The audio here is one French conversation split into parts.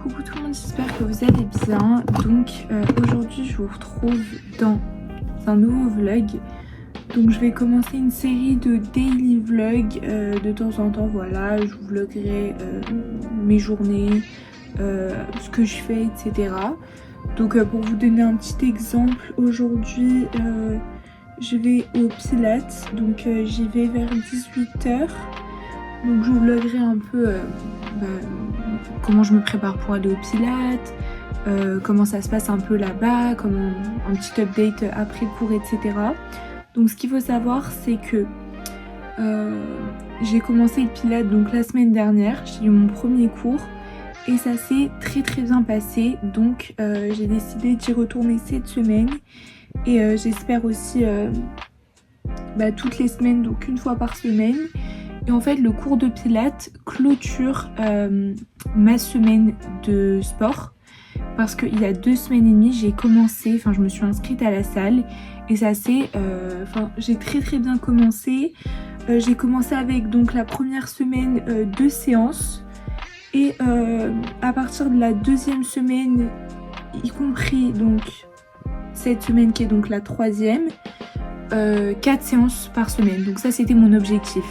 Coucou tout le monde, j'espère que vous allez bien. Donc aujourd'hui je vous retrouve dans un nouveau vlog. Donc je vais commencer une série de daily vlogs de temps en temps, voilà. Je vous vloguerai mes journées, ce que je fais, etc. Donc pour vous donner un petit exemple, aujourd'hui je vais au Pilates. Donc j'y vais vers 18h. Donc je vous vloguerai un peu comment je me prépare pour aller au Pilates, comment ça se passe un peu là-bas, comment un petit update après cours, etc. Donc ce qu'il faut savoir, c'est que j'ai commencé le Pilates donc la semaine dernière, j'ai eu mon premier cours et ça s'est très bien passé. Donc j'ai décidé d'y retourner cette semaine et j'espère aussi toutes les semaines, donc une fois par semaine. Et en fait le cours de Pilates clôture ma semaine de sport parce qu'il y a 2 semaines et demie j'ai commencé, je me suis inscrite à la salle et ça c'est, j'ai très bien commencé. J'ai commencé avec donc la première semaine 2 séances et à partir de la deuxième semaine, y compris donc cette semaine qui est donc la 3e, 4 séances par semaine. Donc ça c'était mon objectif.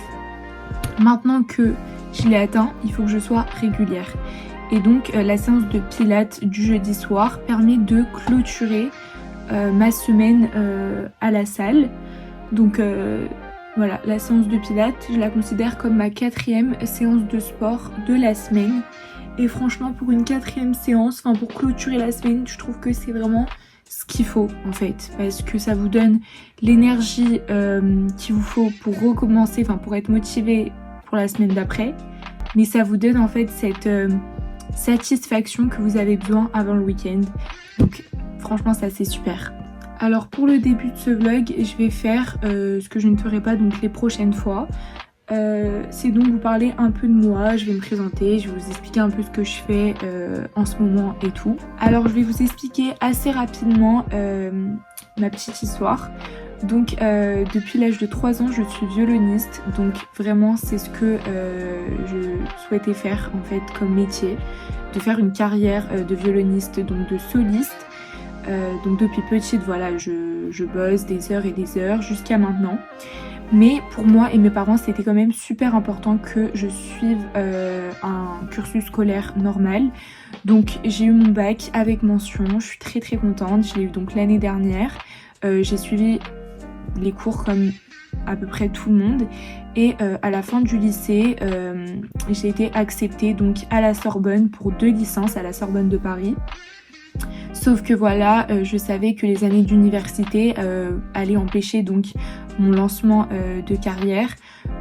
Maintenant que je l'ai atteint, il faut que je sois régulière. Et donc la séance de Pilates du jeudi soir permet de clôturer ma semaine à la salle. Donc voilà, la séance de Pilates, je la considère comme ma 4e séance de sport de la semaine. Et franchement, pour une 4e séance, pour clôturer la semaine, je trouve que c'est vraiment ce qu'il faut en fait, parce que ça vous donne l'énergie qu'il vous faut pour recommencer, pour être motivé pour la semaine d'après, mais ça vous donne en fait cette satisfaction que vous avez besoin avant le week-end. Donc franchement ça c'est super. Alors pour le début de ce vlog, je vais faire ce que je ne ferai pas donc les prochaines fois. C'est donc vous parler un peu de moi, je vais me présenter, je vais vous expliquer un peu ce que je fais en ce moment et tout. Alors je vais vous expliquer assez rapidement ma petite histoire. Donc depuis l'âge de 3 ans je suis violoniste, donc vraiment c'est ce que je souhaitais faire en fait comme métier, de faire une carrière de violoniste, donc de soliste. Donc depuis petite voilà je bosse des heures et des heures jusqu'à maintenant. Mais pour moi et mes parents, c'était quand même super important que je suive un cursus scolaire normal. Donc j'ai eu mon bac avec mention, je suis très contente. Je l'ai eu donc l'année dernière. J'ai suivi les cours comme à peu près tout le monde. Et à la fin du lycée, j'ai été acceptée donc à la Sorbonne pour 2 licences à la Sorbonne de Paris. Sauf que voilà, je savais que les années d'université allaient empêcher donc mon lancement de carrière.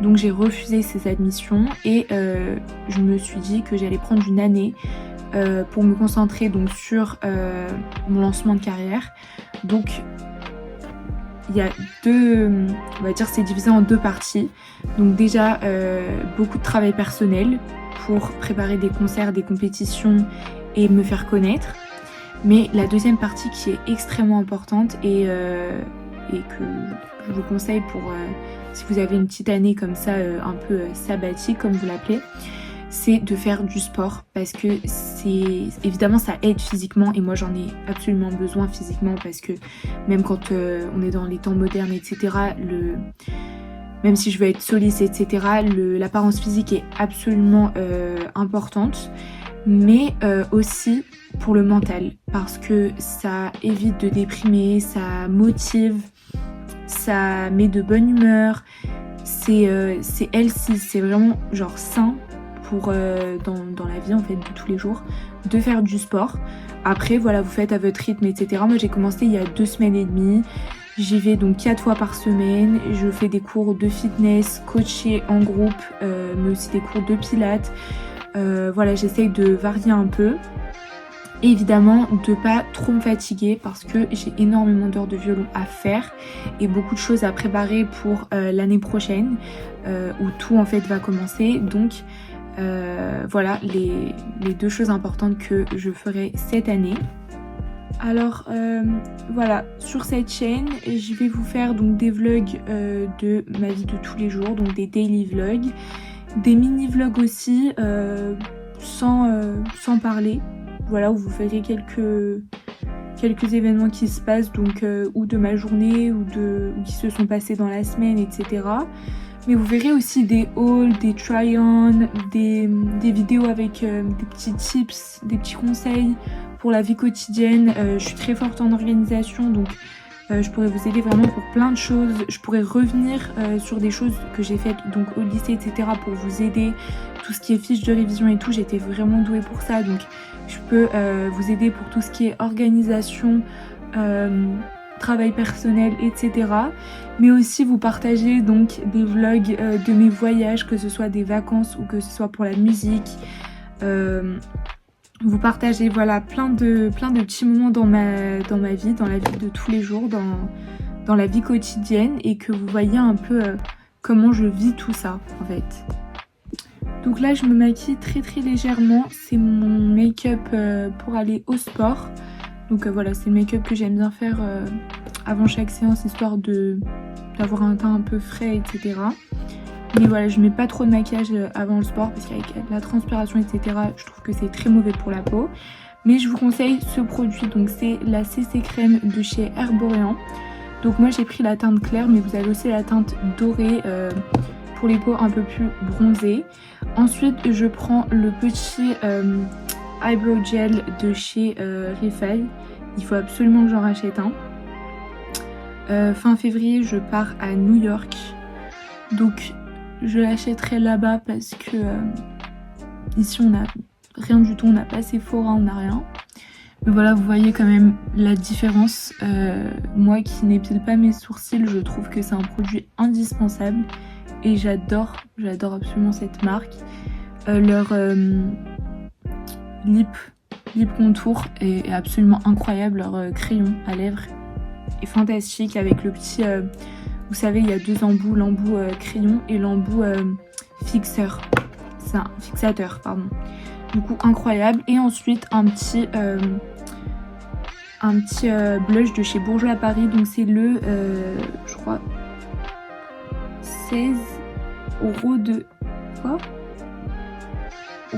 Donc j'ai refusé ces admissions et je me suis dit que j'allais prendre une année pour me concentrer donc sur mon lancement de carrière. Donc il y a on va dire c'est divisé en 2 parties. Donc déjà beaucoup de travail personnel pour préparer des concerts, des compétitions et me faire connaître. Mais la deuxième partie qui est extrêmement importante et que je vous conseille pour si vous avez une petite année comme ça un peu sabbatique comme vous l'appelez, c'est de faire du sport parce que c'est évidemment ça aide physiquement et moi j'en ai absolument besoin physiquement parce que même quand on est dans les temps modernes etc, même si je veux être soliste etc, l'apparence physique est absolument importante, mais aussi pour le mental parce que ça évite de déprimer, ça motive, ça met de bonne humeur, c'est healthy, c'est vraiment genre sain pour dans la vie en fait de tous les jours de faire du sport. Après voilà, vous faites à votre rythme etc. Moi j'ai commencé il y a 2 semaines et demie. J'y vais donc 4 fois par semaine, je fais des cours de fitness coachés en groupe, mais aussi des cours de pilates. Voilà, j'essaye de varier un peu. Et évidemment de pas trop me fatiguer parce que j'ai énormément d'heures de violon à faire et beaucoup de choses à préparer pour l'année prochaine où tout en fait va commencer. Donc voilà les 2 choses importantes que je ferai cette année. Alors voilà, sur cette chaîne je vais vous faire donc des vlogs de ma vie de tous les jours, donc des daily vlogs, des mini vlogs aussi sans parler. voilà, où vous verrez quelques événements qui se passent, donc ou de ma journée ou qui se sont passés dans la semaine, etc. Mais vous verrez aussi des hauls, des try-on, des vidéos avec des petits tips, des petits conseils pour la vie quotidienne. Je suis très forte en organisation, donc je pourrais vous aider vraiment pour plein de choses. Je pourrais revenir sur des choses que j'ai faites donc au lycée, etc. pour vous aider. Tout ce qui est fiche de révision et tout, j'étais vraiment douée pour ça, donc je peux vous aider pour tout ce qui est organisation, travail personnel, etc. Mais aussi vous partager donc des vlogs de mes voyages, que ce soit des vacances ou que ce soit pour la musique. Vous partagez voilà plein de petits moments dans ma vie, dans la vie de tous les jours, dans la vie quotidienne, et que vous voyez un peu comment je vis tout ça en fait. Donc là je me maquille très légèrement, c'est mon make-up pour aller au sport. Donc voilà, c'est le make-up que j'aime bien faire avant chaque séance, histoire d'avoir un teint un peu frais, etc. Mais voilà, je mets pas trop de maquillage avant le sport parce qu'avec la transpiration, etc. je trouve que c'est très mauvais pour la peau. Mais je vous conseille ce produit, donc c'est la CC crème de chez Herborian. Donc moi j'ai pris la teinte claire, mais vous avez aussi la teinte dorée pour les peaux un peu plus bronzées. Ensuite je prends le petit eyebrow gel de chez Refile. Il faut absolument que j'en rachète un. Fin février je pars à New York, donc je l'achèterai là-bas parce que ici on a rien du tout, on n'a pas Sephora, on n'a rien. Mais voilà, vous voyez quand même la différence. Moi qui n'épile pas mes sourcils, je trouve que c'est un produit indispensable et j'adore absolument cette marque. Leur lip contour est absolument incroyable, leur crayon à lèvres est fantastique avec le petit, vous savez il y a deux embouts, l'embout crayon et l'embout fixateur, pardon. Du coup incroyable. Et ensuite un petit blush de chez Bourjois à Paris, donc c'est le je crois 16 euros de quoi,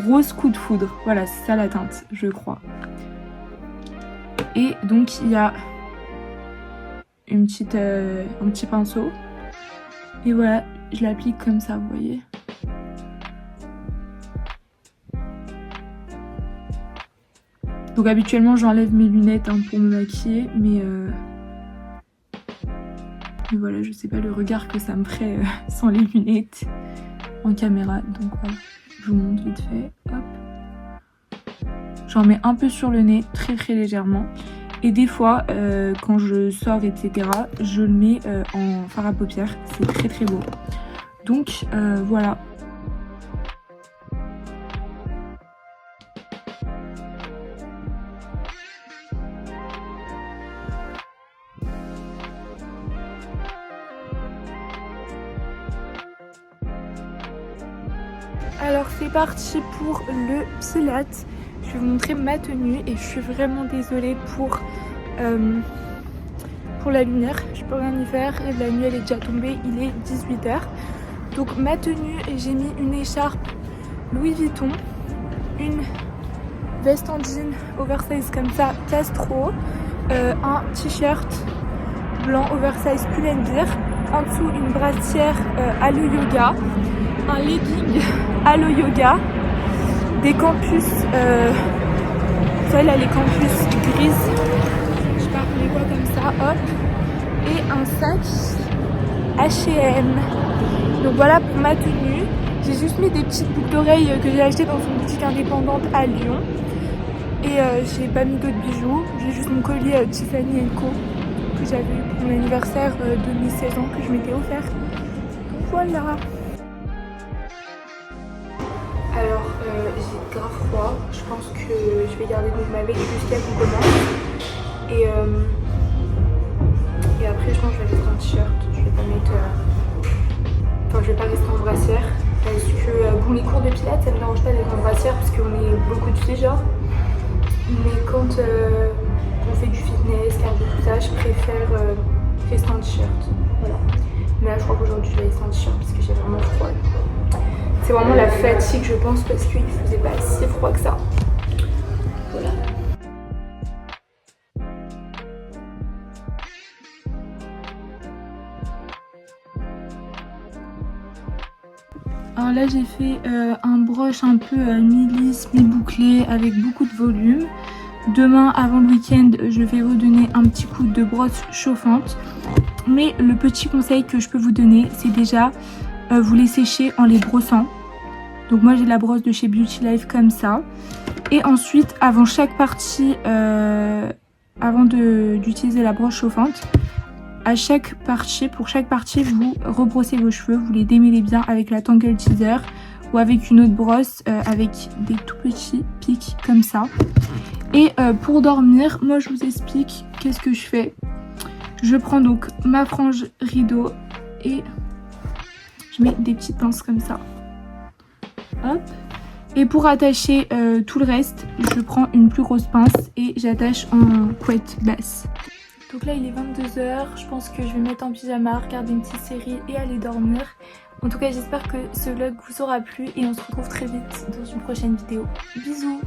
rose coup de foudre, voilà c'est ça la teinte je crois. Et donc il y a un petit pinceau et voilà, je l'applique comme ça, vous voyez. Donc habituellement j'enlève mes lunettes pour me maquiller, mais voilà, je sais pas le regard que ça me ferait sans les lunettes en caméra, donc voilà, je vous montre vite fait, hop. J'en mets un peu sur le nez, très légèrement. Et des fois, quand je sors, etc., je le mets en fard à paupières. C'est très beau. Donc, voilà. Alors, c'est parti pour le Pilates. Je vais vous montrer ma tenue et je suis vraiment désolée pour la lumière. Je peux rien y faire, la nuit elle est déjà tombée, il est 18h. Donc ma tenue, j'ai mis une écharpe Louis Vuitton, une veste en jean oversize comme ça, Castro, un t-shirt blanc oversize Pull&Bear, en dessous une brassière Halo Yoga, un legging Halo Yoga, des campus, vous savez là les campus grises, je sais pas on les voit comme ça, hop, et un sac H&M. Donc voilà pour ma tenue. J'ai juste mis des petites boucles d'oreilles que j'ai achetées dans une boutique indépendante à Lyon. Et j'ai pas mis d'autres bijoux, j'ai juste mon collier Tiffany & Co que j'avais eu pour mon anniversaire de mes 16 ans que je m'étais offert. Donc voilà. Alors j'ai grave froid, je pense que je vais garder donc ma veste jusqu'à qu'on commence. Et après je pense que je vais mettre un t-shirt, je vais pas mettre... Enfin je vais pas rester en brassière. Parce que bon les cours de pilates ça me dérange pas d'être en brassière parce qu'on est beaucoup de filles genre. Mais quand on fait du fitness, cardio, tout ça, je préfère rester en t-shirt. Voilà. Mais là je crois qu'aujourd'hui je vais rester en t-shirt parce que j'ai vraiment froid. C'est vraiment la fatigue je pense parce qu'il faisait pas si froid que ça. Voilà. Alors là j'ai fait un brush un peu mi-lisse, mi-bouclé avec beaucoup de volume. Demain avant le week-end je vais vous donner un petit coup de brosse chauffante. Mais le petit conseil que je peux vous donner c'est déjà vous les sécher en les brossant. Donc moi j'ai la brosse de chez Beauty Life comme ça. Et ensuite avant chaque partie, avant d'utiliser la brosse chauffante, pour chaque partie vous rebrossez vos cheveux, vous les démêlez bien avec la Tangle Teezer ou avec une autre brosse avec des tout petits pics comme ça. Et pour dormir, moi je vous explique qu'est-ce que je fais. Je prends donc ma frange rideau et je mets des petites pinces comme ça. Hop. Et pour attacher tout le reste, je prends une plus grosse pince et j'attache en couette basse. Donc là il est 22h, je pense que je vais mettre en pyjama, regarder une petite série et aller dormir. En tout cas j'espère que ce vlog vous aura plu et on se retrouve très vite dans une prochaine vidéo. Bisous!